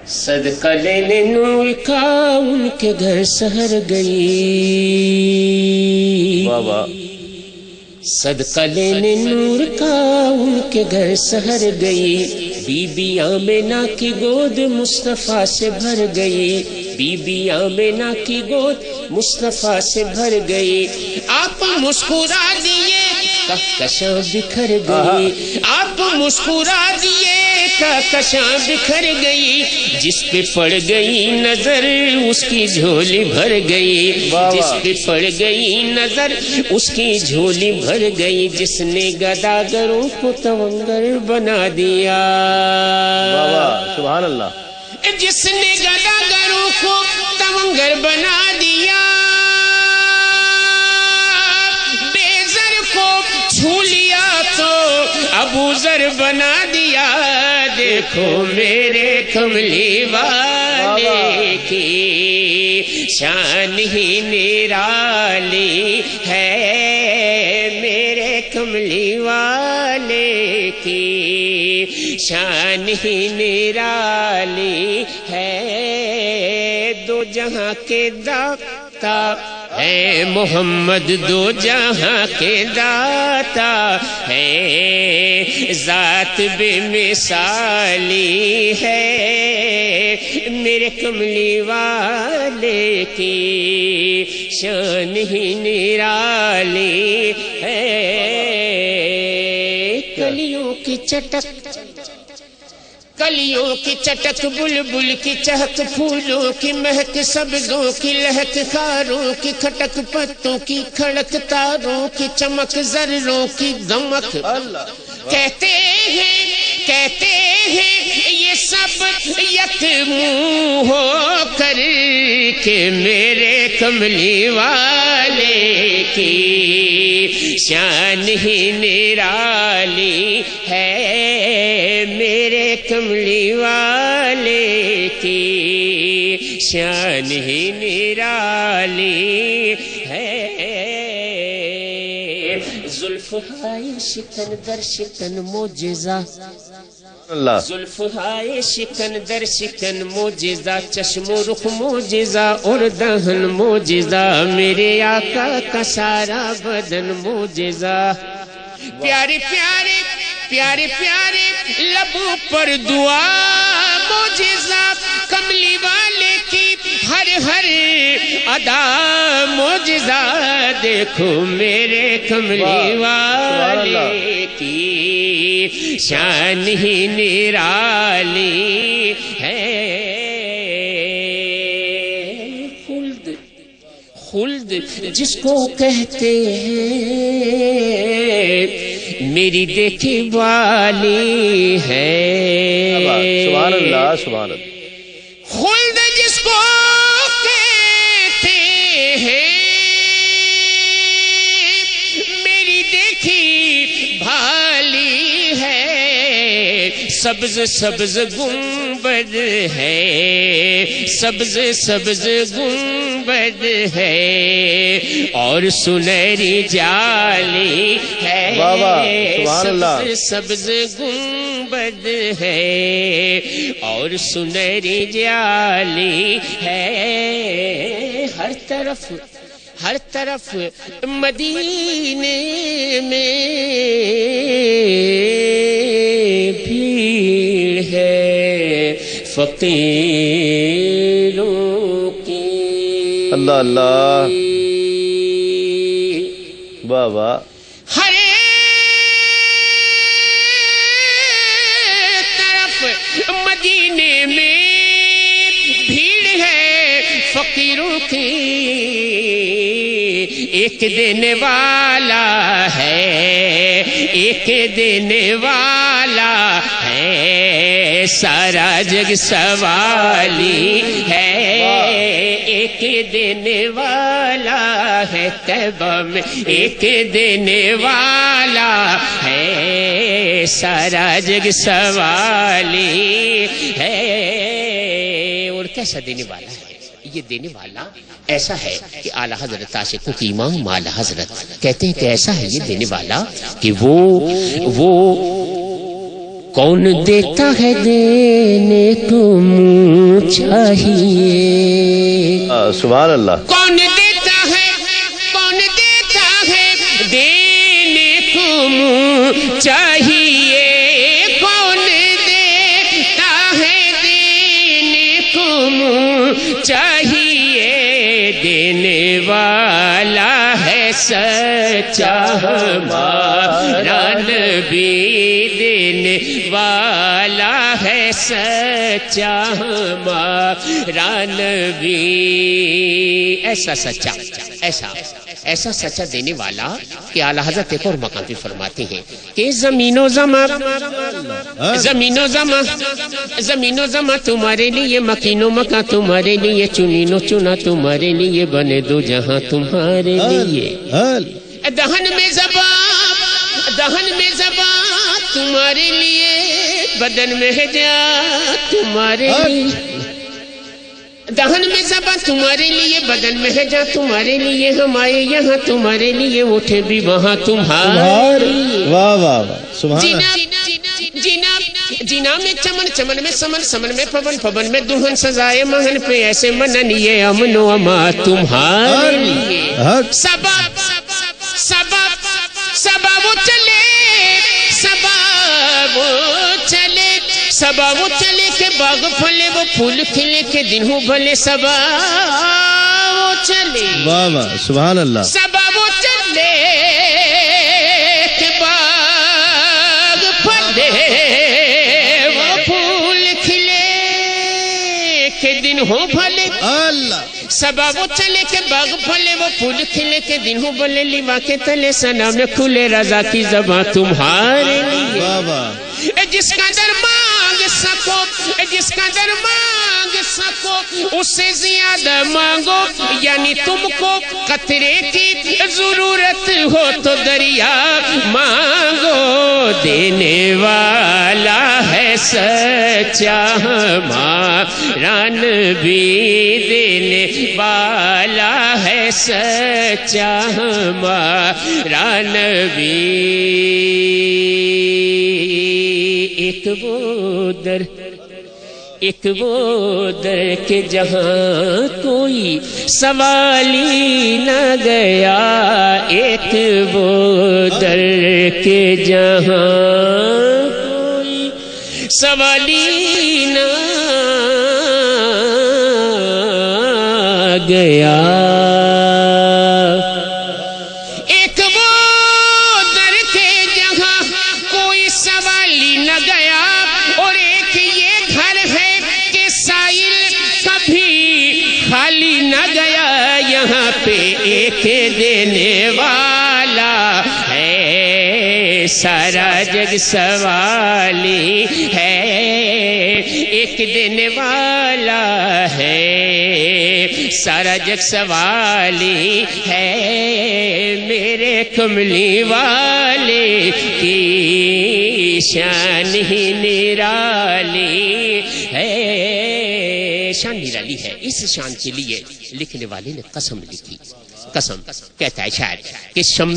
صدقہ لینے نور کا ان کے گھر سحر گئی، بابا صدقہ لینے نور کا ان کے گھر سحر گئی، بی بی آمنہ کی گود مصطفیٰ سے بھر گئی، بی بی آمنہ کی گود مصطفیٰ سے بھر گئی، آپ مسکرا دیے کہکشاں بکھر گئی، آپ مسکرا دیے کہکشاں بکھر گئی، جس پہ پڑ گئی نظر اس کی جھولی بھر گئی، جس پہ پڑ گئی نظر اس کی جھولی بھر گئی، جس نے گداگروں کو تونگر بنا دیا، بابا سبحان اللہ، جس نے گداگروں کو تونگر بنا دیا، بے زر کو چھو لیا تو ابو ذر بنا دیا، دیکھو میرے کملی والے کی شان ہی نرالی ہے، میرے کملی والے کی شان ہی نرالی ہے، دو جہاں کے داتا اے محمد، دو جہاں کے داتا ہے، ذات بے مثالی ہے، میرے کملی والے کی شان ہی نرالی ہے، کلیوں کی چٹک کلیوں کی چٹک، بلبل کی چہک، پھولوں کی مہک، سبزوں کی لہک، خاروں کی کھٹک، پتوں کی کھڑک، تاروں کی چمک، ذروں کی دمک، کہتے ہیں یہ سب یک منہ ہو کر کے میرے کملی والے کی شان ہی نرالی ہے، میرے کملی والے کی شان ہی نرالی ہے، زلف ہائے شکن در شکن معجزہ، زلف ہائے شکن در شکن معجزہ، چشم و رخ معجزہ اور دہن معجزہ، میرے آقا کا سارا بدن معجزہ، پیارے پیارے پیارے پیارے لبوں پر دعا معجزہ، کملی والے کی ہر ہر ادا معجزہ، دیکھو میرے کملی والے کی شان ہی نرالی ہے، خلد جس کو کہتے ہیں میری دیکھی والی ہے، سبحان اللہ سبحان اللہ، خلد جس کو کہتے ہیں میری دیکھی بھالی ہے، سبز سبز گنبد ہے، سبز سبز گنبد ہے اور سنہری جالی ہے، سبز سبز گنبد ہے اور سنہری جالی ہے، ہر طرف مدینے میں بھیڑ ہے فقیروں کی، اللہ اللہ، بابا ہر طرف مدینے میں بھیڑ ہے فقیروں کی، ایک دینے والا ہے، ایک دینے والا ہے، سارا جگ سوالی ہے، ایک دینے والا ہے، طیبہ میں ایک دینے والا ہے، سارا جگ سوالی ہے، اور کیسا دینے والا ہے؟ یہ دینے والا ایسا ہے کہ اعلیٰ حضرت عاشقوں کی امام اعلیٰ حضرت کہتے ہیں کہ ایسا ہے یہ دینے والا کہ وہ کون دیتا ہے دینے کو چاہیے. سبحان اللہ. کون دیتا ہے دینے کو منہ چاہیے. کون دیتا ہے دینے کو منہ چاہیے. دینے والا ہے سچا ہمارا نبی. دینے والا ہے سچا ہمارا نبی. ایسا سچا ایسا سچا دینے والا کہ اعلیٰ حضرت ایک اور مقام پہ فرماتے ہیں کہ زمین و زمان تمہارے لیے، مکین و مکان تمہارے لیے، چنین و چنا تمہارے لیے، بنے دو جہاں تمہارے لیے. دہن میں زبان تمہارے لیے، بدن میں ہے جان تمہارے لیے. دہن میں زبان تمہارے لیے، بدن میں ہے جان تمہارے لیے. ہم آئے یہاں تمہارے لیے، اٹھے بھی وہاں تمہارے لیے. واہ واہ واہ سبحان اللہ. جینا میں چمن، چمن میں سمن، سمن میں پون، پون میں دلہن سزائے مہن پہ ایسے منن یہ امن و اما تمہارے لیے. سبا وہ چلے کہ باغ پھلے، وہ پھول کھلے کہ دن ہو بھلے. سبا وہ چلے، واہ واہ سبحان اللہ. سبا وہ چلے کہ باغ پھلے، وہ پھول کھلے کہ دن ہو بھلے. اللہ. سبا وہ چلے کہ باغ پھلے، وہ پھول کھلے کہ دن ہو بھلے. لیوا کے تلے سنا میں کھلے، رضا کی زباں تمہارے لیے. واہ واہ. جس کا در مانگ سکو اس سے زیادہ مانگو. یعنی تم کو قطرے کی ضرورت ہو تو دریا مانگو. دینے والا ہے سچا ہمارا نبی. دینے والا ہے سچا ہمارا نبی. ایک وہ در کے جہاں کوئی سوالی نہ گیا. ایک وہ در کے جہاں کوئی سوالی نہ گیا. ایک دینے والا ہے سارا جگ سوالی ہے. ایک دینے والا ہے سارا جگ سوالی ہے. میرے کملی والے کی شان ہی نرالی ہے. شان نرالی ہے. اس شان کے لیے لکھنے والے نے قسم لکھی. قسم کہتا ہے شاعر کہ شم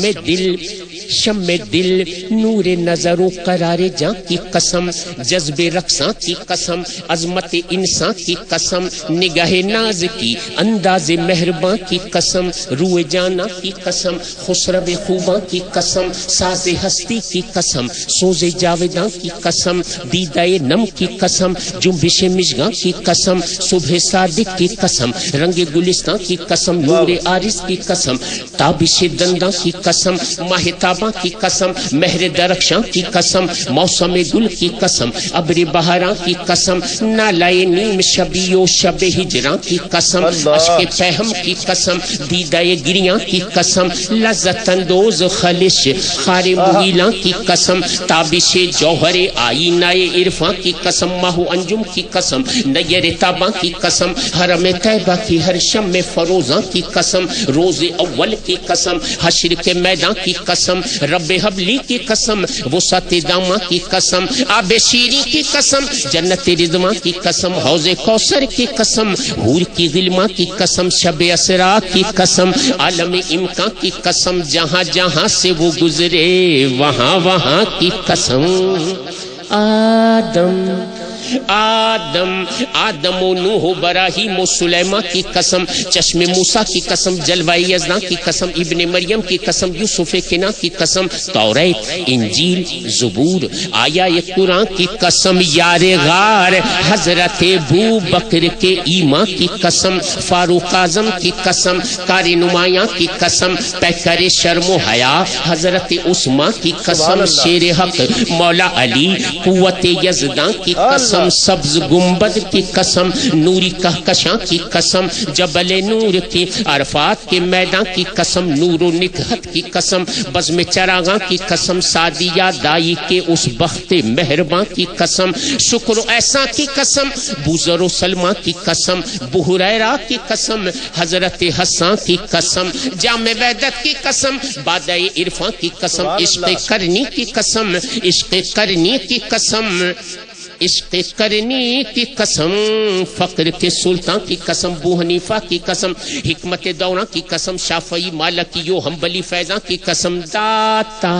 دل نور نظر و قرار جاں کی قسم، جذب رقصاں کی قسم، عظمت انسان کی قسم، نگاہ ناز کی انداز مہرباں کی قسم، روئے جانا کی قسم، خسرو خوباں کی قسم، ساز ہستی کی قسم، سوز جاویداں کی قسم، دیدہ نم کی قسم، جنبش مشگاں کی قسم، صبح صادق کی قسم، رنگ گلستان کی قسم، نور عارض کی قسم، تابش دنداں کی قسم، ماہ تاباں کی قسم، مہر درخشاں کی قسم، موسم گل کی قسم، ابر بہاراں کی قسم، نالائے نیم شبی و شب ہجراں کی قسم، اشک پہم کی قسم، دیدہ گریاں کی قسم، لذت اندوز خلش خار محیلاں کی قسم، تابش جوہر آئینہ عرفاں کی قسم، ماہ انجم کی قسم، نیر تاباں کی قسم، حرم طیبہ کی ہر شم فروزاں کی قسم، روز اول کی قسم، حشر کے میدان کی قسم، رب حبلی کی قسم، وسعت داماں کی قسم، آب شیری کی قسم، جنت رضوان کی قسم، حوض کوثر کی قسم، حور کی غلماں کی قسم، شب اسرا کی قسم، عالم امکان کی قسم، جہاں جہاں سے وہ گزرے وہاں وہاں کی قسم. آدم آدم و نوح و براہیم و سلیمان کی قسم، چشم موسیٰ کی قسم، جلوہ یزداں کی قسم، ابن مریم کی قسم، یوسف کنا کی قسم، توریت، انجیل، زبور، آیا قرآن کی قسم، یار غار حضرت ابو بکر کے ایمان کی قسم، فاروق اعظم کی قسم، کار نمایاں کی قسم، پیکر شرم و حیا حضرت عثمان کی قسم، شیر حق مولا علی قوت یزداں کی قسم، سبز گنبد کی قسم، نوری کہکشاں کی قسم، جبل نور کی، عرفات کے میدان کی قسم، نور و نکہت کی قسم، بزم چراغاں کی قسم، سعدیہ دائی کے اس بخت مہرباں کی قسم، شکر و احسان کی قسم، بوذر و سلمہ کی قسم، بحریرہ کی قسم، حضرت حسان کی قسم، جامع وحدت کی قسم، بادہ عرفان کی قسم، عشق کرنی کی قسم، عشق کرنی کی قسم، عشق کرنی کی قسم، فقر کے سلطان کی قسم، ابو حنیفہ کی قسم، حکمت دوراں کی قسم، شافعی مالکی و حنبلی فیضاں کی قسم، داتا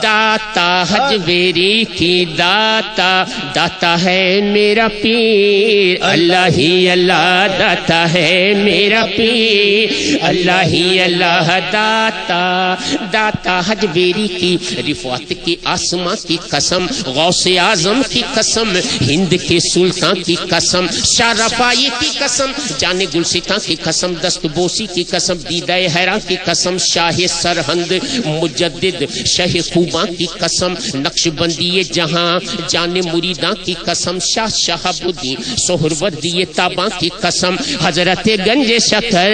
داتا حجویری کی داتا، داتا ہے میرا پیر اللہ ہی اللہ، داتا ہے میرا پیر اللہ ہی اللہ، داتا داتا حجویری کی، رفعت کے آسماں کی قسم، غوث اعظم کی قسم، ہند کے سلطان کی قسم، شاہ رفاعی کی قسم، جان گلستان کی قسم، دست بوسی کی قسم، دیدہ حیران کی قسم، شاہ سرہند مجدد شہ خوباں کی قسم، نقش بندی جہاں جان مریداں کی قسم، شاہ شہاب الدین سہروردی تاباں کی قسم، حضرت گنج شکر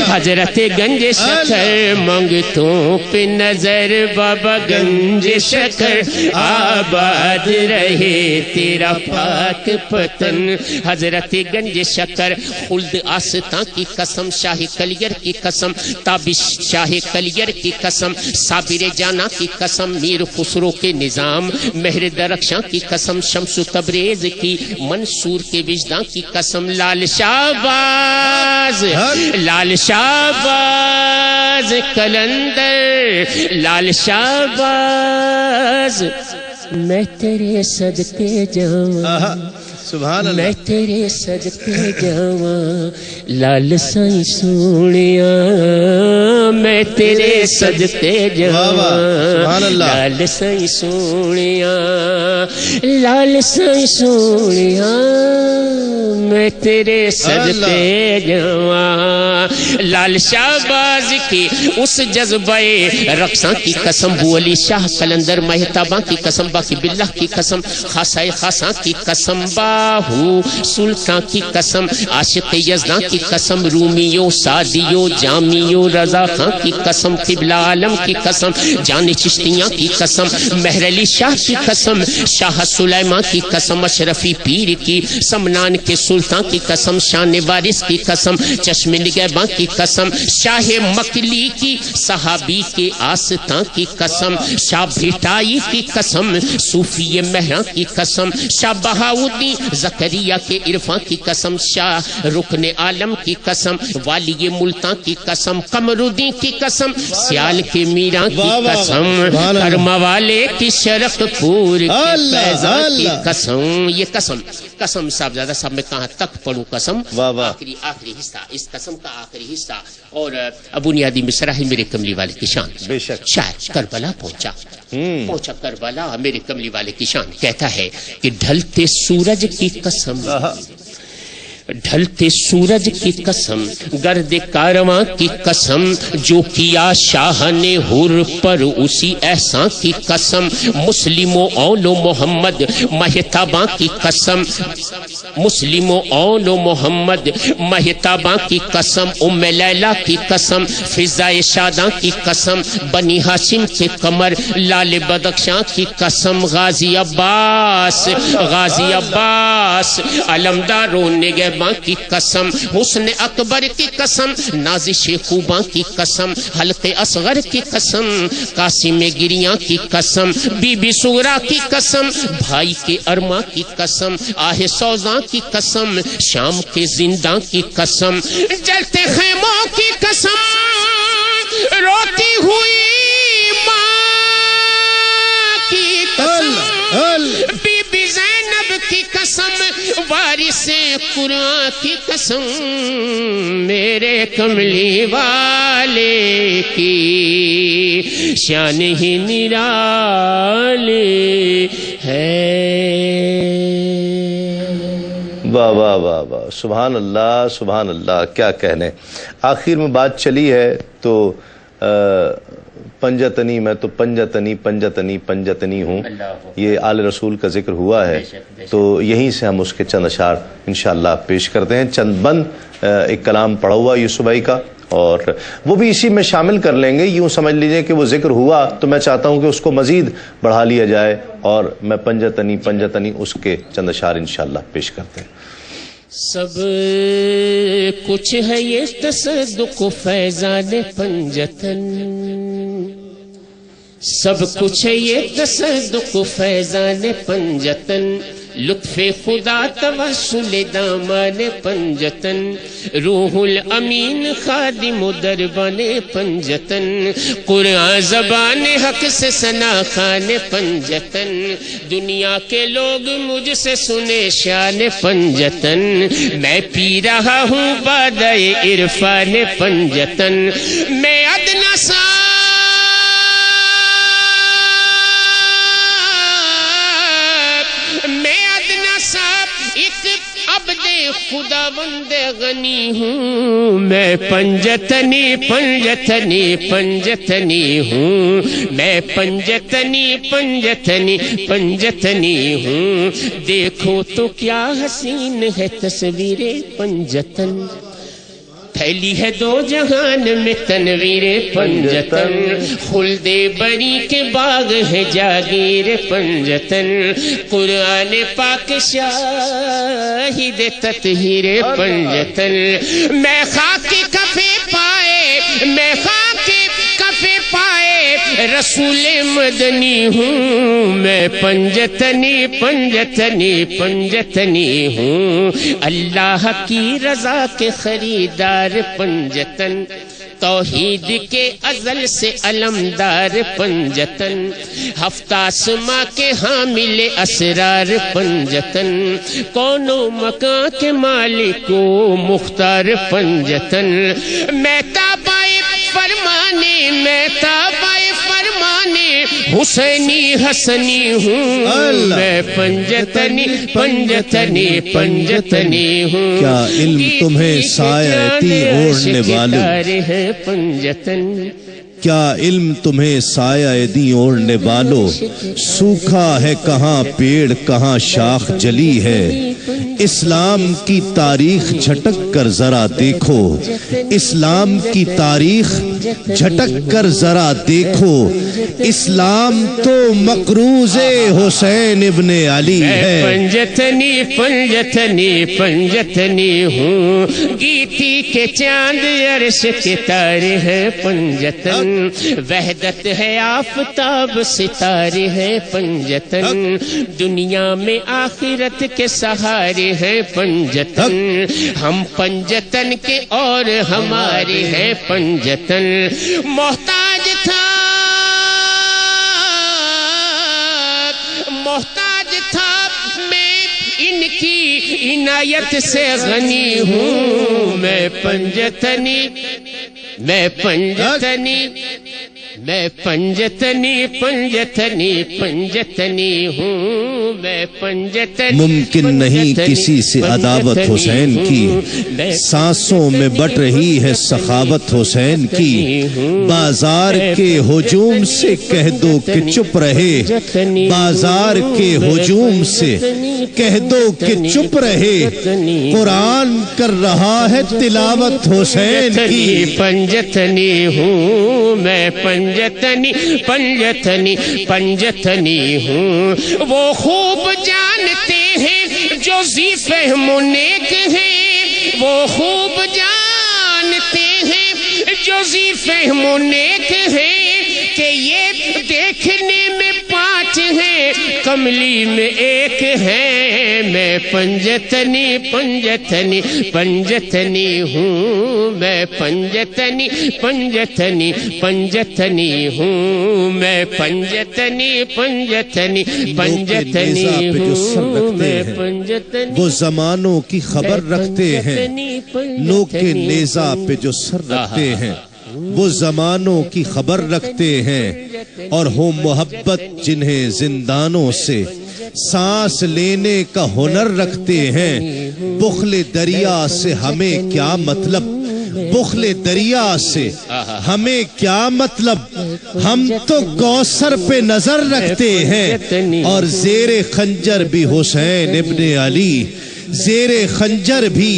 حضرت گنج شکر، منگتوں پہ نظر بابا گنج شکر، آباد رہے تیرا پاک پتن، حضرت گنج شکر، خلد آستان کی قسم، شاہ کلیر کی قسم، تابش شاہ کلیر کی قسم، صابر جانا کی قسم، میر خسرو کے نظام، مہر درخشاں کی قسم، شمس تبریز کی، منصور کے وجدان کی قسم، لال شہباز لال شہباز کلندر، لال شہباز میں تیرے صدقے جاواں، سبحان اللہ، میں تیرے صدقے جاواں، لال سائیں سونیا میں تیرے صدقے جاواں، لال سائیں سونیا لال سائیں سونیا میں تیرے صدقے جاواں، لال شہباز کی اس جذبہ رقصاں کی قسم، بو علی شاہ قلندر مہتاباں کی قسم، باقی باللہ کی قسم، خاصہ خاصاں کی قسم، باہو سلطان کی قسم، عاشق یزداں کی قسم، رومیو سعدیو جامیو رضا خان کی قسم، قبلہ عالم کی قسم، جان چشتیاں کی قسم، مہر علی شاہ کی قسم، شاہ سلیمان کی قسم، اشرفی پیر کی، سمنان کے سلطان کی قسم، شان وارث کی قسم، چشم نگہباں کی قسم، شاہ مکلی کی، صحابی کے آستان کی قسم، شاہ بھٹائی کی قسم، صوفی مہراں کی قسم، شاہ بہاؤدین زکریہ کے عرفان کی قسم، شاہ رکن عالم کی قسم، والی ملتان کی قسم، قمر الدین کی قسم، سیال کے میران کی قسم، کرم والے کی شرق پور کی فیضان کی قسم، یہ قسم قسم صاحبزادہ صاحب میں کہاں تک پڑھوں قسم، آخری حصہ اس قسم کا آخری حصہ، اور بنیادی مصرع ہے میرے کملی والے کی شان، شاید کربلا پہنچا کربلا میرے کملی والے کی شان، کہتا ہے کہ ڈھلتے سورج کی قسم، ڈھلتے سورج کی قسم، گرد کارواں کی قسم، جو کیا شاہ نے حر پر اسی احسان کی قسم، مسلم و اول و محمد مہتاباں کی قسم، مسلم و اول و محمد مہتاباں کی قسم، ام لیلا کی قسم، فضائے شاداں کی قسم، بنی ہاشم کے قمر لال بدخشاں کی قسم، غازی عباس علمدار و نگہباں کی قسم، حسن اکبر کی قسم، نازش خوباں کی قسم، حلق اصغر کی قسم، قاسم گریاں کی قسم، بی بی سغرا کی قسم، بھائی کے ارما کی قسم، آہ سوزاں کی قسم، شام کے زنداں کی قسم، جلتے خیموں کی قسم، روتی ہوئی ماں کی قسم، بی بی زینب قسم وارث قرآن کی قسم میرے کملی والے کی شان ہی نرالی ہے۔ واہ واہ واہ واہ، سبحان اللہ سبحان اللہ، کیا کہنے۔ آخر میں بات چلی ہے تو پنجتنی، میں تو پنجتنی پنجتنی پنجتنی ہوں، یہ آل رسول کا ذکر ہوا ہے، تو یہیں سے ہم اس کے چند اشعار انشاءاللہ پیش کرتے ہیں۔ چند بند ایک کلام پڑھا ہوا یوسف بھائی کا، اور وہ بھی اسی میں شامل کر لیں گے۔ یوں سمجھ لیجئے کہ وہ ذکر ہوا تو میں چاہتا ہوں کہ اس کو مزید بڑھا لیا جائے، اور میں پنجتنی پنجتنی اس کے چند اشعار انشاءاللہ پیش کرتے ہیں۔ سب کچھ ہے یہ تصدق فیضان پنجتن، سب کچھ ہے یہ تصدق فیضان پنجتن، لطف خدا توسل دامان پنجتن، روح الامین خادم دربان پنجتن، قرآن زبان حق سے ثنا خان پنجتن، دنیا کے لوگ مجھ سے سنے شان پنجتن، میں پی رہا ہوں بادہ عرفان پنجتن، میں ادنا سا عبد خدا بند غنی ہوں، میں پنجتنی پنجتنی پنجتنی ہوں، میں پنجتنی پنجتنی پنجتنی ہوں، دیکھو تو کیا حسین ہے تصویر پنجتن، پھیلی ہے دو جہان میں تنویر پنجتن، خلد بری کے باغ ہے جاگیر پنجتن، قرآن پاک شاہد تطہیر پنجتن، میں خاک کفے پائے، میں خاک کفے پائے رسول مدنی ہوں، میں پنجتنی پنجتنی پنجتنی ہوں، اللہ کی رضا کے خریدار پنجتن، توحید کے ازل سے علمدار پنجتن، ہفتہ آسماں کے حامل اسرار پنجتن، کون و مکان کے مالک و مختار پنجتن، میں تابع فرمانے، میں تابع فرمانے حسینی حسنی ہوں، میں پنجتنی پنجتنی پنجتنی ہوں، کیا علم تمہیں سایتی اوڑھنے والوں، ہے پنجتن، کیا علم تمہیں سایہ دی اوڑھنے والو، سوکھا ہے کہاں پیڑ کہاں شاخ جلی ہے، اسلام کی تاریخ جھٹک کر ذرا دیکھو، اسلام کی تاریخ جھٹک کر ذرا دیکھو، اسلام تو مقروض حسین ابن علی ہے، پنجتنی پنجتنی پنجتنی ہوں، گیتی کے چاند عرش کے تارے ہیں پنجتن، وحدت ہے آفتاب ستارے ہیں پنجتن، دنیا میں آخرت کے سہارے ہیں پنجتن، ہم پنجتن کے اور ہمارے ہیں پنجتن، محتاج تھا میں ان کی عنایت سے غنی ہوں، میں پنجتنی میں پنجتنی میں پنجتنی پنجتنی پنجتنی ہوں، میں پنجتنی ممکن نہیں کسی سے عداوت حسین کی، سانسوں میں بٹ رہی ہے سخاوت حسین کی، بازار کے ہجوم سے کہہ دو کہ چپ رہے، بازار کے ہجوم سے کہہ دو کہ چپ رہے، قرآن کر رہا ہے تلاوت حسین کی، پنجتنی ہوں، میں پنجتنی پنجتنی پنجتنی ہوں، وہ خوب جانتے ہیں جو ذی فہم و نیک ہیں، وہ خوب جانتے ہیں جو ذی فہم و نیک ہیں، کہ یہ دیکھنے میں 5 ہیں کملی میں 1 ہے، میں پنجتنی پنجتنی پنجتنی ہوں میں پنجتنی پنجتنی پنجتنی ہوں میں پنجتنی پنجتنی پنجتنی ہوں میں پنجتنی وہ زمانوں کی خبر رکھتے ہیں نوک کے نیزہ پہ جو سر رکھتے ہیں وہ زمانوں کی خبر رکھتے ہیں اور ہو محبت جنہیں زندانوں سے سانس لینے کا ہنر رکھتے ہیں بخل دریا سے ہمیں کیا مطلب بخل دریا سے ہمیں کیا مطلب ہم تو کوثر پہ نظر رکھتے ہیں اور زیر خنجر بھی حسین ابن علی زیر خنجر بھی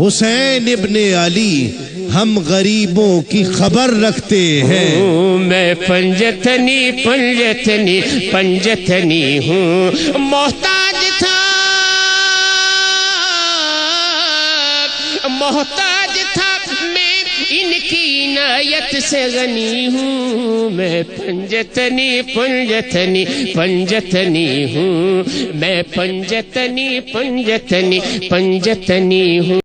حسین ابن علی ہم غریبوں کی خبر رکھتے ہیں میں پنجتنی پنجتنی پنجتنی ہوں محتاج تھا میں ان کی عنایت سے غنی ہوں میں پنجتنی پنجتنی پنجتنی ہوں میں پنجتنی پنجتنی پنجتنی ہوں